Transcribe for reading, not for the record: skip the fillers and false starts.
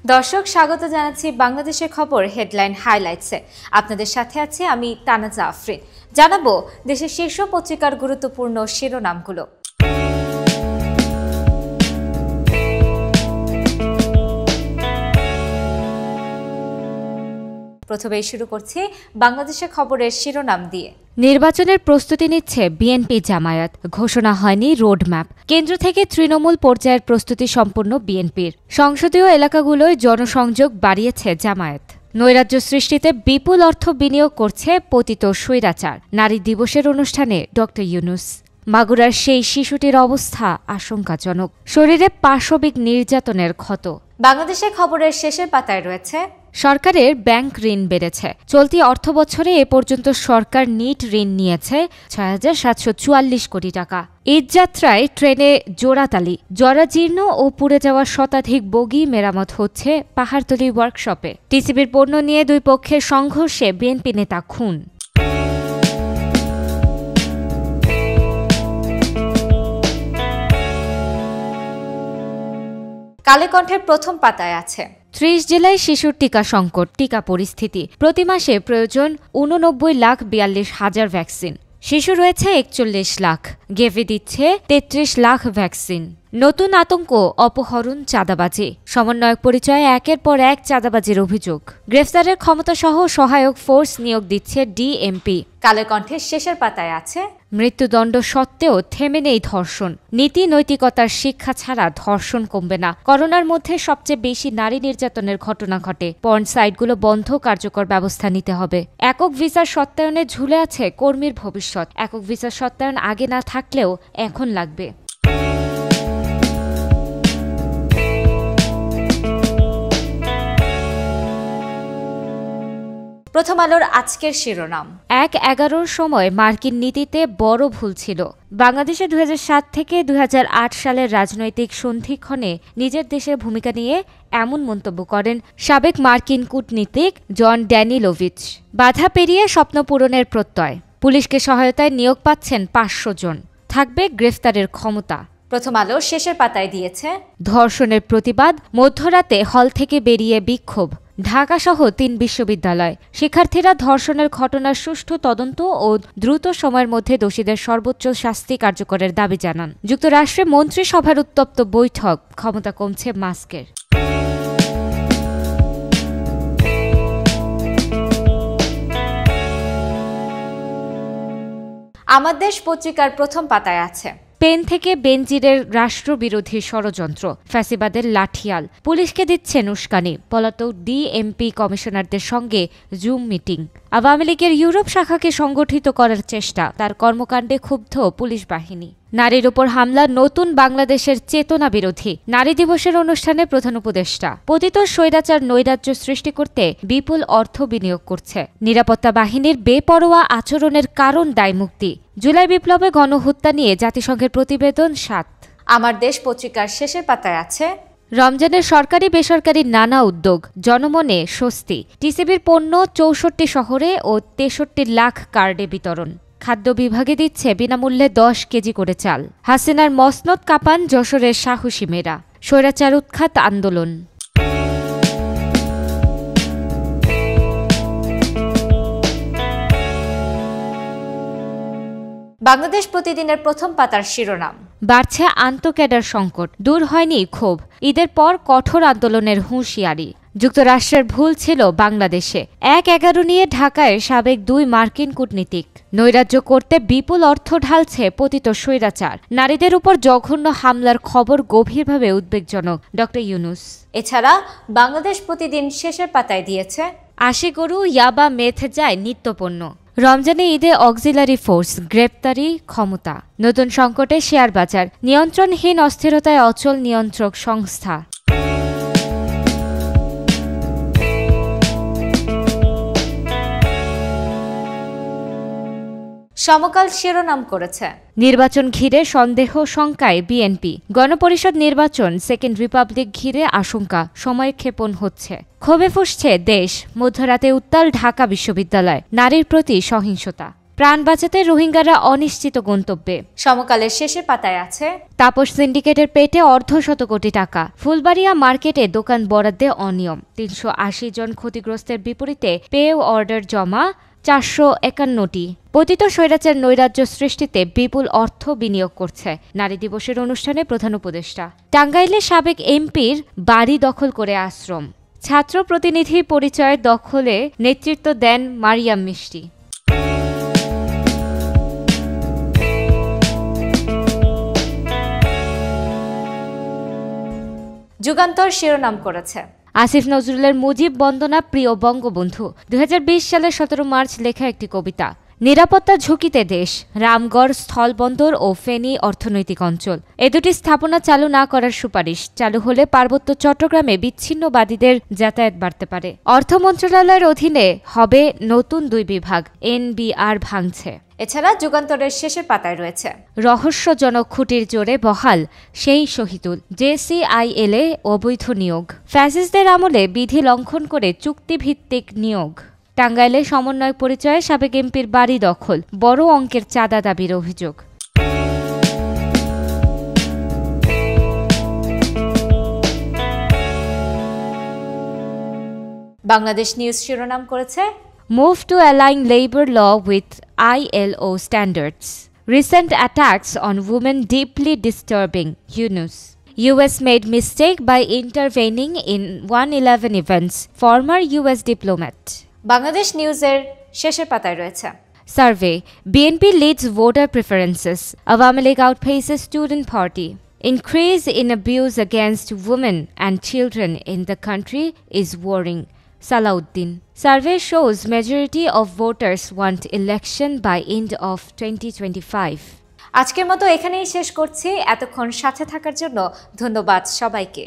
দর্শক স্বাগত জানাচ্ছি বাংলাদেশের খবর হেডলাইন হাইলাইটসে। আপনাদের সাথে আছি আমি তানাজা আফরিন। জানাবো দেশের শীর্ষ পত্রিকার গুরুত্বপূর্ণ শিরোনামগুলো। প্রথমেই শুরু করছি বাংলাদেশের খবরের শিরোনাম দিয়ে। নির্বাচনের প্রস্তুতি নিচ্ছে বিএনপি জামায়াত, ঘোষণা হয়নি রোডম্যাপ। কেন্দ্র থেকে তৃণমূল পর্যায়ের প্রস্তুতি সম্পন্ন বিএনপির। সংসদীয় এলাকাগুলোয় জনসংযোগ বাড়িয়েছে জামায়াত। নৈরাজ্য সৃষ্টিতে বিপুল অর্থ বিনিয়োগ করছে পতিত স্বৈরাচার। নারী দিবসের অনুষ্ঠানে ডক্টর ইউনুস। মাগুরার সেই শিশুটির অবস্থা আশঙ্কাজনক, শরীরে পাশবিক নির্যাতনের ক্ষত। বাংলাদেশের খবরের শেষের পাতায় রয়েছে সরকারের ব্যাংক ঋণ বেড়েছে। চলতি অর্থবছরে এ পর্যন্ত সরকার নিট ঋণ নিয়েছে ৬,৭৪৪ কোটি টাকা। ঈদযাত্রায় ট্রেনে জোড়াতালি, জরাজীর্ণ ও পুড়ে যাওয়া শতাধিক বগি মেরামত হচ্ছে পাহাড়তলী ওয়ার্কশপে। টিসিবির পণ্য নিয়ে দুই পক্ষের সংঘর্ষে বিএনপি নেতা খুন। কালের কণ্ঠের প্রথম পাতায় আছে ৩০ জেলায় শিশুর টিকা সংকট, টিকা পরিস্থিতি। প্রতি মাসে প্রয়োজন ৮৯,৪২,০০০ ভ্যাকসিন। শিশু রয়েছে ৪১ লাখ, গেভি দিচ্ছে ৩৩ লাখ ভ্যাকসিন। নতুন আতঙ্ক অপহরণ, চাঁদাবাজি। সমন্বয়ক পরিচয়ে একের পর এক চাঁদাবাজির অভিযোগ। গ্রেফতারের ক্ষমতাসহ সহায়ক ফোর্স নিয়োগ দিচ্ছে ডিএমপি। কালের কণ্ঠের শেষের পাতায় আছে মৃত্যুদণ্ড সত্ত্বেও থেমে নেই ধর্ষণ। নীতি নৈতিকতার শিক্ষা ছাড়া ধর্ষণ কমবে না। করোনার মধ্যে সবচেয়ে বেশি নারী নির্যাতনের ঘটনা ঘটে। পর্ন সাইটগুলো বন্ধ, কার্যকর ব্যবস্থা নিতে হবে। একক ভিসার সত্যায়নে ঝুলে আছে কর্মীর ভবিষ্যৎ। একক ভিসার সত্যায়ন আগে না থাকলেও এখন লাগবে। প্রথম আলোর আজকের শিরোনাম ১/১১ সময় মার্কিন নীতিতে বড় ভুল ছিল। বাংলাদেশে ২০০৭ থেকে ২০০৮ সালের রাজনৈতিক সন্ধিক্ষণে নিজের দেশের ভূমিকা নিয়ে এমন মন্তব্য করেন সাবেক মার্কিন কূটনীতিক জন ড্যানিলোভিচ। বাধা পেরিয়ে স্বপ্ন পূরণের প্রত্যয়। পুলিশকে সহায়তায় নিয়োগ পাচ্ছেন ৫০০ জন। থাকবে গ্রেফতারের ক্ষমতা। প্রথম আলো শেষের পাতায় দিয়েছে ধর্ষণের প্রতিবাদ, মধ্যরাতে হল থেকে বেরিয়ে বিক্ষোভ। ঢাকাসহ ৩ বিশ্ববিদ্যালয়। শিক্ষার্থীরা ধর্ষণের ঘটনার সুষ্ঠু তদন্ত ও দ্রুত সময়ের মধ্যে দোষীদের সর্বোচ্চ শাস্তি কার্যকরের দাবি জানান। যুক্তরাষ্ট্রে মন্ত্রিসভার উত্তপ্ত বৈঠক, ক্ষমতা কমছে মাস্কের। আমার দেশ পত্রিকার প্রথম পাতায় আছে পেন থেকে বেনজিরের রাষ্ট্রবিরোধী ষড়যন্ত্র, ফ্যাসিবাদের লাঠিয়াল। পুলিশকে দিচ্ছেন উস্কানি। পলাতক ডিএমপি কমিশনারদের সঙ্গে জুম মিটিং। আওয়ামী লীগের ইউরোপ শাখাকে সংগঠিত করার চেষ্টা, তার কর্মকাণ্ডে ক্ষুব্ধ পুলিশ বাহিনী। নারীর উপর হামলা নতুন বাংলাদেশের চেতনা বিরোধী। নারী দিবসের অনুষ্ঠানে প্রধান উপদেষ্টা। পতিত স্বৈরাচার নৈরাজ্য সৃষ্টি করতে বিপুল অর্থ বিনিয়োগ করছে। নিরাপত্তা বাহিনীর বেপরোয়া আচরণের কারণ দায়মুক্তি। জুলাই বিপ্লবে গণহত্যা নিয়ে জাতিসংঘের প্রতিবেদন ৭। আমার দেশ পত্রিকার শেষের পাতায় আছে রমজানের সরকারি বেসরকারি নানা উদ্যোগ, জনমনে স্বস্তি। টিসিবির পণ্য ৬৪ শহরে ও ৬৩ লাখ কার্ডে বিতরণ। খাদ্য বিভাগে দিচ্ছে বিনামূল্যে ১০ কেজি করে চাল। হাসিনার মসনদ কাঁপান যশোরের সাহসী মেয়েরা। স্বৈরাচার উৎখাত আন্দোলন। বাংলাদেশ প্রতিদিনের প্রথম পাতার শিরোনাম বাড়ছে আন্তঃক্যাডার সংকট, দূর হয়নি ক্ষোভ। ঈদের পর কঠোর আন্দোলনের হুঁশিয়ারি। যুক্তরাষ্ট্রের ভুল ছিল বাংলাদেশে। ১/১১ নিয়ে ঢাকায় সাবেক ২ মার্কিন কূটনীতিক। নৈরাজ্য করতে বিপুল অর্থ ঢালছে পতিত স্বৈরাচার। নারীদের উপর জঘন্য হামলার খবর গভীরভাবে উদ্বেগজনক, ডক্টর ইউনুস। এছাড়া বাংলাদেশ প্রতিদিন শেষের পাতায় দিয়েছে ৮০ গরু ইয়াবা মেথ যায় নিত্যপণ্য। রমজানে ঈদে অক্সিলারি ফোর্স, গ্রেপ্তারি ক্ষমতা। নতুন সংকটে শেয়ার বাজার, নিয়ন্ত্রণহীন অস্থিরতায় অচল নিয়ন্ত্রক সংস্থা। সমকাল শিরোনাম করেছে নির্বাচন ঘিরে সন্দেহ শঙ্কায় বিএনপি। গণপরিষদ নির্বাচন, সেকেন্ড রিপাবলিক ঘিরে আশঙ্কা, সময়ক্ষেপণ হচ্ছে। ক্ষোভে ফুঁসছে দেশ। মধ্যরাতে উত্তাল ঢাকা বিশ্ববিদ্যালয়। নারীর প্রতি সহিংসতা। প্রাণ বাঁচাতে রোহিঙ্গারা অনিশ্চিত গন্তব্যে। সমকালের শেষের পাতায় আছে তাপস সিন্ডিকেটের পেটে অর্ধশত কোটি টাকা। ফুলবাড়িয়া মার্কেটে দোকান বরাদ্দে অনিয়ম। ৩৮০ জন ক্ষতিগ্রস্তের বিপরীতে পে অর্ডার জমা ৪৫১টি। পতিত স্বৈরাচার নৈরাজ্য সৃষ্টিতে বিপুল অর্থ বিনিয়োগ করছে। নারী দিবসের অনুষ্ঠানে প্রধান উপদেষ্টা। টাঙ্গাইলে সাবেক এমপির বাড়ি দখল করে আশ্রম। ছাত্র প্রতিনিধি পরিচয় দখলে নেতৃত্ব দেন মারিয়াম মিষ্টি। যুগান্তর শিরোনাম করেছে আসিফ নজরুলের মুজিব বন্দনা প্রিয় বঙ্গবন্ধু। ২০২০ সালের ১৭ মার্চ লেখা একটি কবিতা। নিরাপত্তা ঝুঁকিতে দেশ, রামগড় স্থলবন্দর ও ফেনী অর্থনৈতিক অঞ্চল, এ দুটি স্থাপনা চালু না করার সুপারিশ। চালু হলে পার্বত্য চট্টগ্রামে বিচ্ছিন্নবাদীদের যাতায়াত বাড়তে পারে। অর্থ মন্ত্রণালয়ের অধীনে হবে নতুন ২ বিভাগ, এনবিআর ভাঙছে। এছাড়া যুগান্তরের শেষের পাতায় রয়েছে রহস্যজনক খুঁটির জোরে বহাল সেই শহীদুল, জেসিআইএলে অবৈধ নিয়োগ, ফ্যাসিস্টদের আমলে বিধি লঙ্ঘন করে চুক্তিভিত্তিক নিয়োগ। টাঙ্গাইলে সমন্বয় পরিচয়ে সাবেক এমপির বাড়ি দখল, বড় অঙ্কের চাঁদা দাবির অভিযোগ। বাংলাদেশ নিউজ শিরোনাম করেছে Move to align labor law with ILO standards. Recent attacks on women deeply disturbing. Yunus. US made mistake by intervening in 111 events. Former US diplomat. Bangladesh নিউজের শেষের পাতায় রয়েছে survey. BNP leads voter preferences. Awami League outpaces student party. Increase in abuse against women and children in the country is worrying. Salauddin. Survey shows majority of voters want election by end of 2025. আজকের মতো এখানেই শেষ করছি। এতক্ষণ সাথে থাকার জন্য ধন্যবাদ সবাইকে।